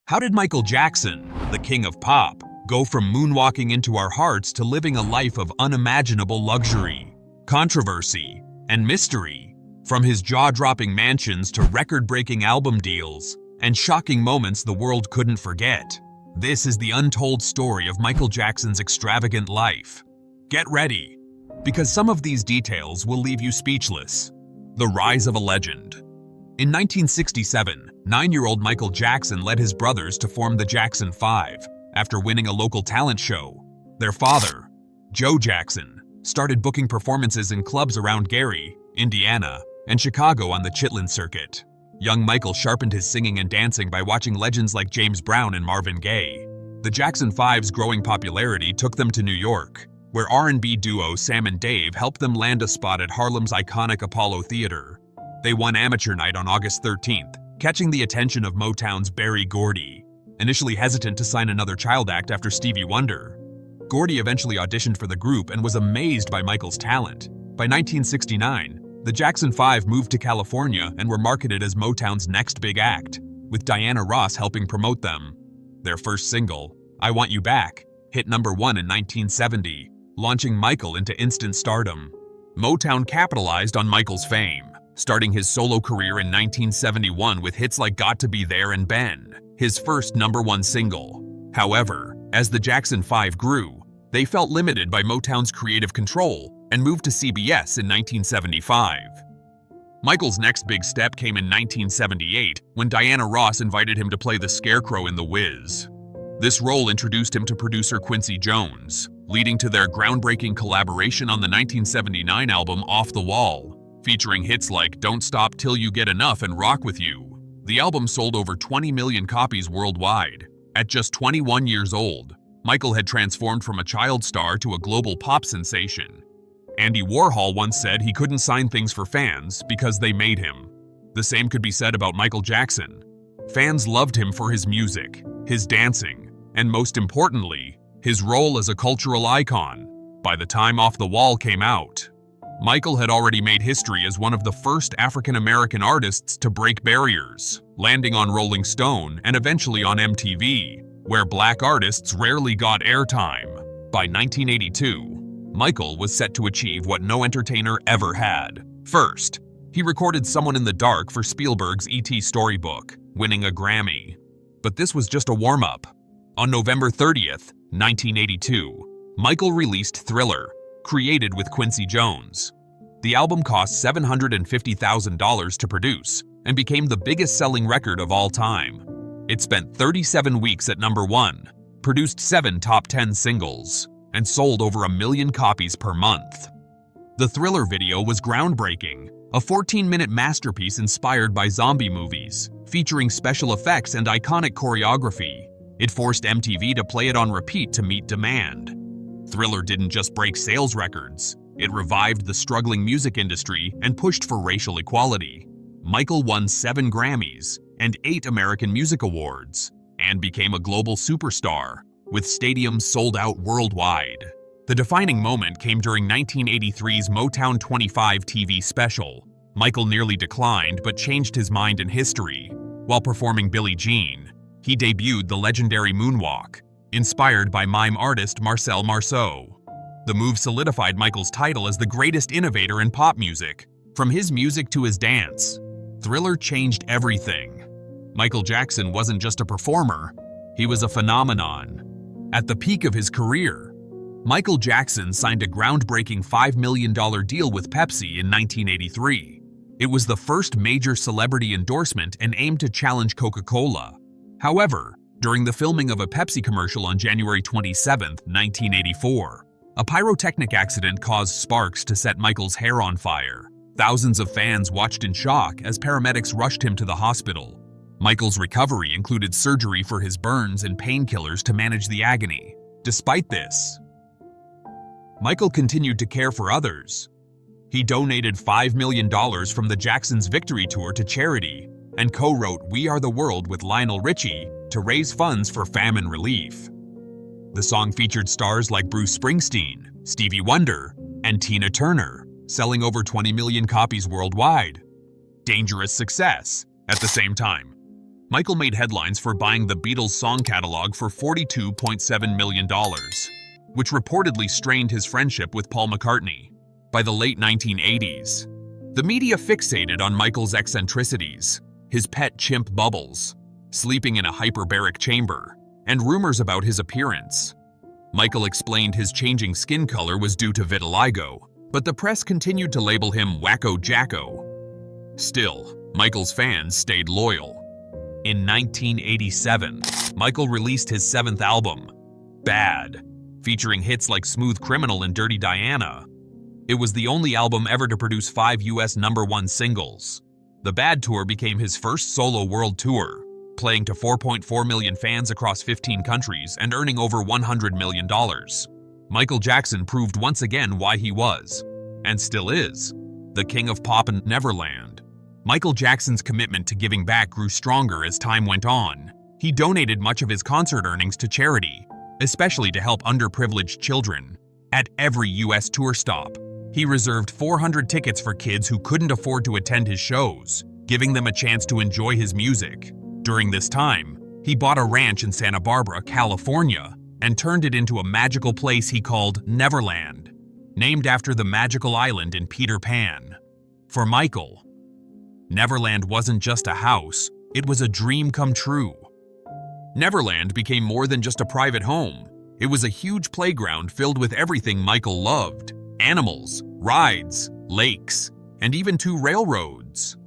How did Michael Jackson, the king of pop, go from moonwalking into our hearts to living a life of unimaginable luxury, controversy, and mystery? From his jaw-dropping mansions to record-breaking album deals and shocking moments the world couldn't forget. This is the untold story of Michael Jackson's extravagant life. Get ready, because some of these details will leave you speechless. The rise of a legend. In 1967, 9-year-old Michael Jackson led his brothers to form the Jackson 5 after winning a local talent show. Their father, Joe Jackson, started booking performances in clubs around Gary, Indiana, and Chicago on the Chitlin circuit. Young Michael sharpened his singing and dancing by watching legends like James Brown and Marvin Gaye. The Jackson 5's growing popularity took them to New York, where R&B duo Sam and Dave helped them land a spot at Harlem's iconic Apollo Theater. They won Amateur Night on August 13th, catching the attention of Motown's Berry Gordy, initially hesitant to sign another child act after Stevie Wonder. Gordy eventually auditioned for the group and was amazed by Michael's talent. By 1969, the Jackson 5 moved to California and were marketed as Motown's next big act, with Diana Ross helping promote them. Their first single, I Want You Back, hit number 1 in 1970, launching Michael into instant stardom. Motown capitalized on Michael's fame, starting his solo career in 1971 with hits like Got to Be There and Ben, his first number 1 single. However, as the Jackson 5 grew, they felt limited by Motown's creative control and moved to CBS in 1975. Michael's next big step came in 1978 when Diana Ross invited him to play the Scarecrow in The Wiz. This role introduced him to producer Quincy Jones, leading to their groundbreaking collaboration on the 1979 album Off the Wall, featuring hits like Don't Stop Till You Get Enough and Rock With You. The album sold over 20 million copies worldwide. At just 21 years old, Michael had transformed from a child star to a global pop sensation. Andy Warhol once said he couldn't sign things for fans because they made him. The same could be said about Michael Jackson. Fans loved him for his music, his dancing, and most importantly, his role as a cultural icon. By the time Off the Wall came out, Michael had already made history as one of the first African-American artists to break barriers, landing on Rolling Stone and eventually on MTV, where black artists rarely got airtime. By 1982, Michael was set to achieve what no entertainer ever had. First, he recorded Someone in the Dark for Spielberg's E.T. storybook, winning a Grammy. But this was just a warm-up. On November 30th, 1982, Michael released Thriller, created with Quincy Jones. The album cost $750,000 to produce and became the biggest-selling record of all time. It spent 37 weeks at number 1, produced 7 top 10 singles, and sold over 1 million copies per month. The Thriller video was groundbreaking, a 14-minute masterpiece inspired by zombie movies, featuring special effects and iconic choreography. It forced MTV to play it on repeat to meet demand. Thriller didn't just break sales records, it revived the struggling music industry and pushed for racial equality. Michael won 7 Grammys and 8 American Music Awards, and became a global superstar, with stadiums sold out worldwide. The defining moment came during 1983's Motown 25 TV special. Michael nearly declined but changed his mind in history. While performing Billie Jean, he debuted the legendary moonwalk, inspired by mime artist Marcel Marceau. The move solidified Michael's title as the greatest innovator in pop music. From his music to his dance, Thriller changed everything. Michael Jackson wasn't just a performer, he was a phenomenon. At the peak of his career, Michael Jackson signed a groundbreaking $5 million deal with Pepsi in 1983. It was the first major celebrity endorsement and aimed to challenge Coca-Cola. However, during the filming of a Pepsi commercial on January 27, 1984, a pyrotechnic accident caused sparks to set Michael's hair on fire. Thousands of fans watched in shock as paramedics rushed him to the hospital. Michael's recovery included surgery for his burns and painkillers to manage the agony. Despite this, Michael continued to care for others. He donated $5 million from the Jackson's Victory Tour to charity and co-wrote We Are the World with Lionel Richie to raise funds for famine relief. The song featured stars like Bruce Springsteen, Stevie Wonder, and Tina Turner, selling over 20 million copies worldwide. Dangerous success. At the same time, Michael made headlines for buying the Beatles' song catalog for $42.7 million, which reportedly strained his friendship with Paul McCartney. By the late 1980s, the media fixated on Michael's eccentricities, his pet chimp Bubbles, sleeping in a hyperbaric chamber, and rumors about his appearance. Michael explained his changing skin color was due to vitiligo, but the press continued to label him Wacko Jacko. Still, Michael's fans stayed loyal. In 1987, Michael released his seventh album, Bad, featuring hits like Smooth Criminal and Dirty Diana. It was the only album ever to produce 5 US #1 singles. The Bad Tour became his first solo world tour, playing to 4.4 million fans across 15 countries and earning over $100 million. Michael Jackson proved once again why he was, and still is, the king of pop and Neverland. Michael Jackson's commitment to giving back grew stronger as time went on. He donated much of his concert earnings to charity, especially to help underprivileged children. At every US tour stop, he reserved 400 tickets for kids who couldn't afford to attend his shows, giving them a chance to enjoy his music. During this time, he bought a ranch in Santa Barbara, California, and turned it into a magical place he called Neverland, named after the magical island in Peter Pan. For Michael, Neverland wasn't just a house, it was a dream come true. Neverland became more than just a private home. It was a huge playground filled with everything Michael loved: animals, rides, lakes, and even 2 railroads.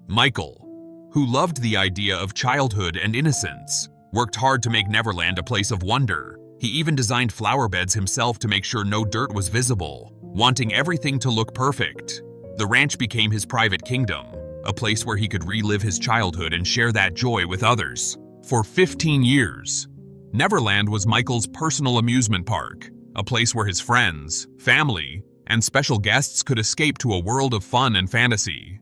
Michael, who loved the idea of childhood and innocence, worked hard to make Neverland a place of wonder. He even designed flower beds himself to make sure no dirt was visible, wanting everything to look perfect. The ranch became his private kingdom, a place where he could relive his childhood and share that joy with others. For 15 years, Neverland was Michael's personal amusement park, a place where his friends, family, and special guests could escape to a world of fun and fantasy.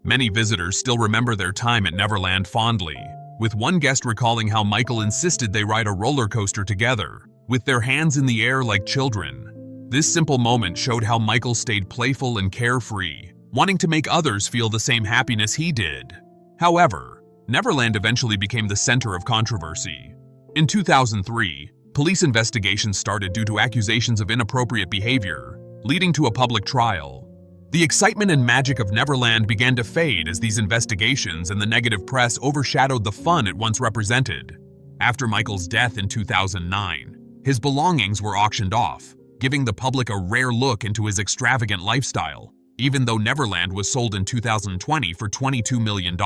Many visitors still remember their time at Neverland fondly, with one guest recalling how Michael insisted they ride a roller coaster together, with their hands in the air like children. This simple moment showed how Michael stayed playful and carefree, wanting to make others feel the same happiness he did. However, Neverland eventually became the center of controversy. In 2003, police investigations started due to accusations of inappropriate behavior, leading to a public trial. The excitement and magic of Neverland began to fade as these investigations and the negative press overshadowed the fun it once represented. After Michael's death in 2009, his belongings were auctioned off, giving the public a rare look into his extravagant lifestyle, even though Neverland was sold in 2020 for $22 million,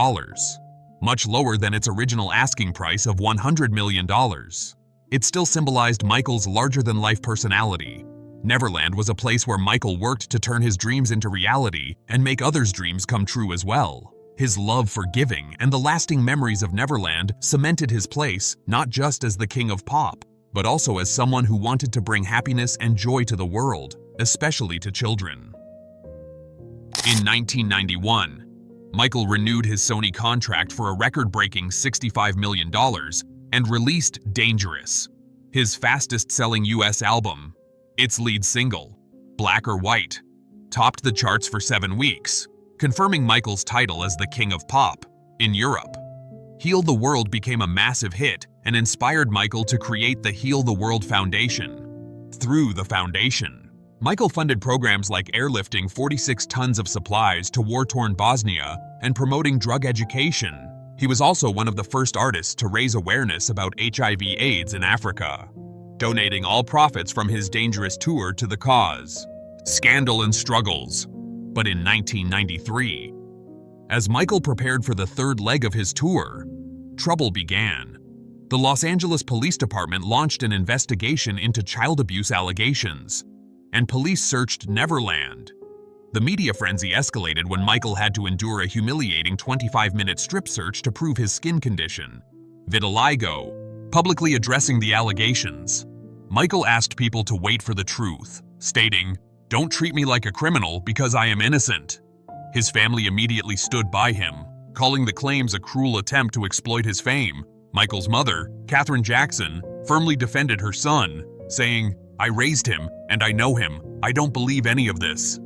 much lower than its original asking price of $100 million. It still symbolized Michael's larger-than-life personality. Neverland was a place where Michael worked to turn his dreams into reality and make others' dreams come true as well. His love for giving and the lasting memories of Neverland cemented his place not just as the king of pop, but also as someone who wanted to bring happiness and joy to the world, especially to children. In 1991, Michael renewed his Sony contract for a record-breaking $65 million and released Dangerous, his fastest-selling US album. Its lead single, Black or White, topped the charts for 7 weeks, confirming Michael's title as the King of Pop in Europe. Heal the World became a massive hit and inspired Michael to create the Heal the World Foundation. Through the foundation, Michael funded programs like airlifting 46 tons of supplies to war-torn Bosnia and promoting drug education. He was also one of the first artists to raise awareness about HIV/AIDS in Africa, donating all profits from his Dangerous tour to the cause. Scandal and struggles. But in 1993, as Michael prepared for the third leg of his tour, trouble began. The Los Angeles Police Department launched an investigation into child abuse allegations, and police searched Neverland. The media frenzy escalated when Michael had to endure a humiliating 25-minute strip search to prove his skin condition, vitiligo, publicly addressing the allegations. Michael asked people to wait for the truth, stating, "Don't treat me like a criminal because I am innocent." His family immediately stood by him, calling the claims a cruel attempt to exploit his fame. Michael's mother, Katherine Jackson, firmly defended her son, saying, "I raised him, and I know him. I don't believe any of this."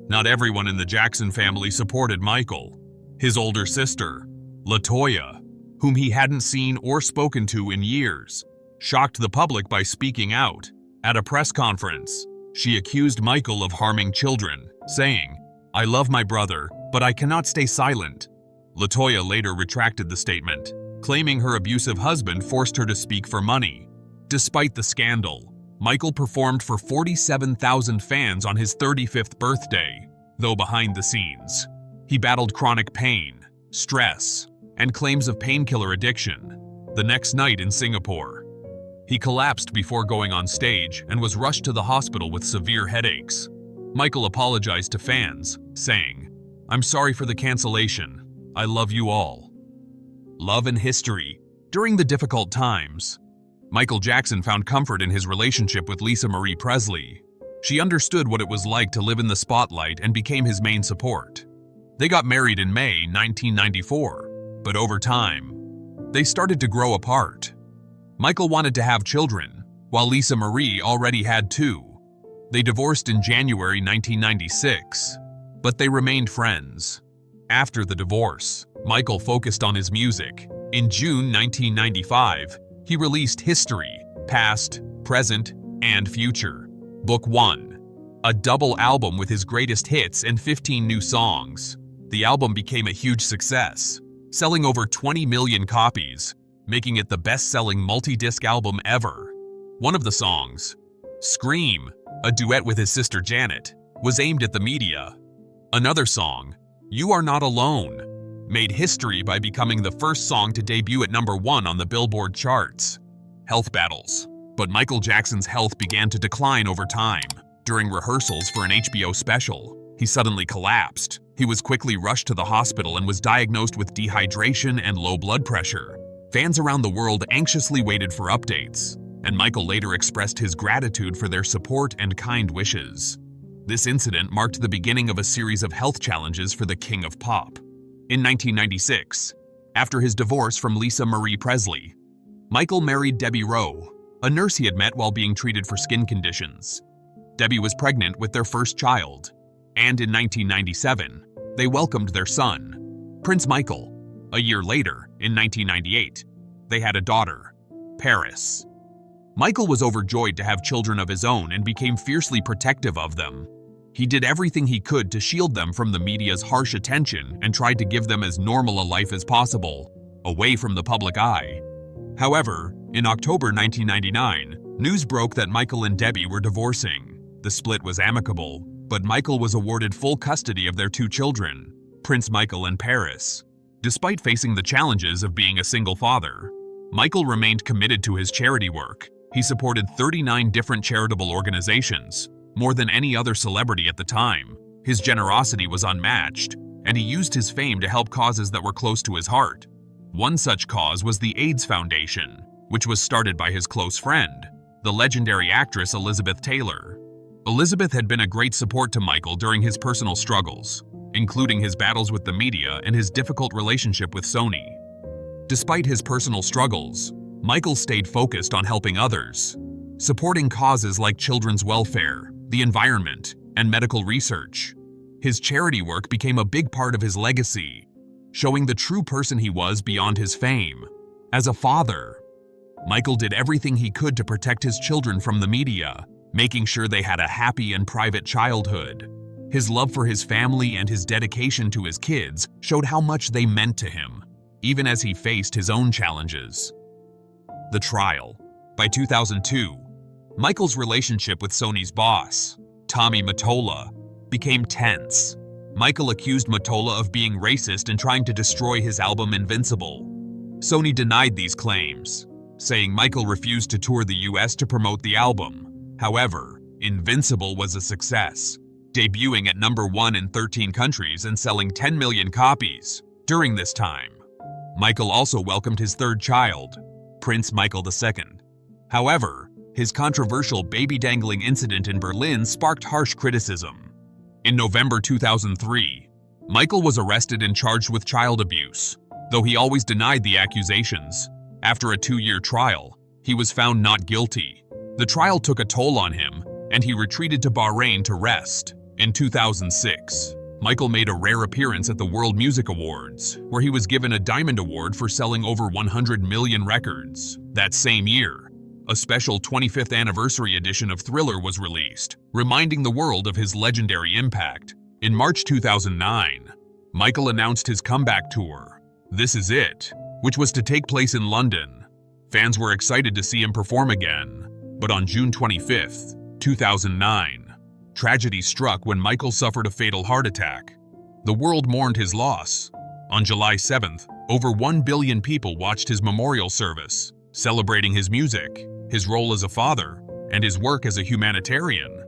Not everyone in the Jackson family supported Michael. His older sister, LaToya, whom he hadn't seen or spoken to in years, shocked the public by speaking out. At a press conference, she accused Michael of harming children, saying, "I love my brother, but I cannot stay silent." LaToya later retracted the statement, claiming her abusive husband forced her to speak for money. Despite the scandal, Michael performed for 47,000 fans on his 35th birthday, though behind the scenes, he battled chronic pain, stress, and claims of painkiller addiction. The next night in Singapore, he collapsed before going on stage and was rushed to the hospital with severe headaches. Michael apologized to fans, saying, "I'm sorry for the cancellation. I love you all." Love and history. During the difficult times, Michael Jackson found comfort in his relationship with Lisa Marie Presley. She understood what it was like to live in the spotlight and became his main support. They got married in May 1994, but over time, they started to grow apart. Michael wanted to have children, while Lisa Marie already had two. They divorced in January 1996, but they remained friends. After the divorce, Michael focused on his music. In June 1995, he released History, Past, Present, and Future, Book 1, a double album with his greatest hits and 15 new songs. The album became a huge success, selling over 20 million copies, making it the best-selling multi-disc album ever. One of the songs, Scream, a duet with his sister Janet, was aimed at the media. Another song, You Are Not Alone, made history by becoming the first song to debut at #1 on the Billboard charts. Health battles. But Michael Jackson's health began to decline over time. During rehearsals for an HBO special, he suddenly collapsed. He was quickly rushed to the hospital and was diagnosed with dehydration and low blood pressure. Fans around the world anxiously waited for updates, and Michael later expressed his gratitude for their support and kind wishes. This incident marked the beginning of a series of health challenges for the King of Pop. In 1996, after his divorce from Lisa Marie Presley, Michael married Debbie Rowe, a nurse he had met while being treated for skin conditions. Debbie was pregnant with their first child, and in 1997, they welcomed their son, Prince Michael. A year later, in 1998, they had a daughter, Paris. Michael was overjoyed to have children of his own and became fiercely protective of them. He did everything he could to shield them from the media's harsh attention and tried to give them as normal a life as possible, away from the public eye. However, in October 1999, news broke that Michael and Debbie were divorcing. The split was amicable, but Michael was awarded full custody of their two children, Prince Michael and Paris. Despite facing the challenges of being a single father, Michael remained committed to his charity work. He supported 39 different charitable organizations, more than any other celebrity at the time. His generosity was unmatched, and he used his fame to help causes that were close to his heart. One such cause was the AIDS Foundation, which was started by his close friend, the legendary actress Elizabeth Taylor. Elizabeth had been a great support to Michael during his personal struggles, including his battles with the media and his difficult relationship with Sony. Despite his personal struggles, Michael stayed focused on helping others, supporting causes like children's welfare, the environment, and medical research. His charity work became a big part of his legacy, showing the true person he was beyond his fame. As a father, Michael did everything he could to protect his children from the media, making sure they had a happy and private childhood. His love for his family and his dedication to his kids showed how much they meant to him, even as he faced his own challenges. The trial. By 2002, Michael's relationship with Sony's boss, Tommy Mottola, became tense. Michael accused Mottola of being racist and trying to destroy his album Invincible. Sony denied these claims, saying Michael refused to tour the US to promote the album. However, Invincible was a success, debuting at #1 in 13 countries and selling 10 million copies. During this time, Michael also welcomed his third child, Prince Michael II. However, his controversial baby-dangling incident in Berlin sparked harsh criticism. In November 2003, Michael was arrested and charged with child abuse, though he always denied the accusations. After a 2-year trial, he was found not guilty. The trial took a toll on him, and he retreated to Bahrain to rest. In 2006, Michael made a rare appearance at the World Music Awards, where he was given a Diamond Award for selling over 100 million records. That same year, a special 25th anniversary edition of Thriller was released, reminding the world of his legendary impact. In March 2009, Michael announced his comeback tour, This Is It, which was to take place in London. Fans were excited to see him perform again, but on June 25, 2009, tragedy struck when Michael suffered a fatal heart attack. The world mourned his loss. On July 7th, over 1 billion people watched his memorial service, celebrating his music, his role as a father, and his work as a humanitarian.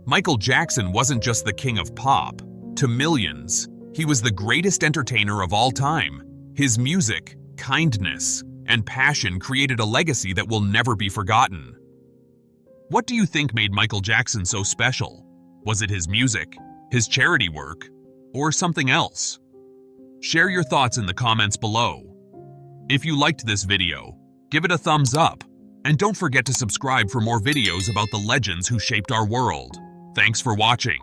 Michael Jackson wasn't just the king of pop. To millions, he was the greatest entertainer of all time. His music, kindness, and passion created a legacy that will never be forgotten. What do you think made Michael Jackson so special? Was it his music, his charity work, or something else? Share your thoughts in the comments below. If you liked this video, give it a thumbs up, and don't forget to subscribe for more videos about the legends who shaped our world. Thanks for watching.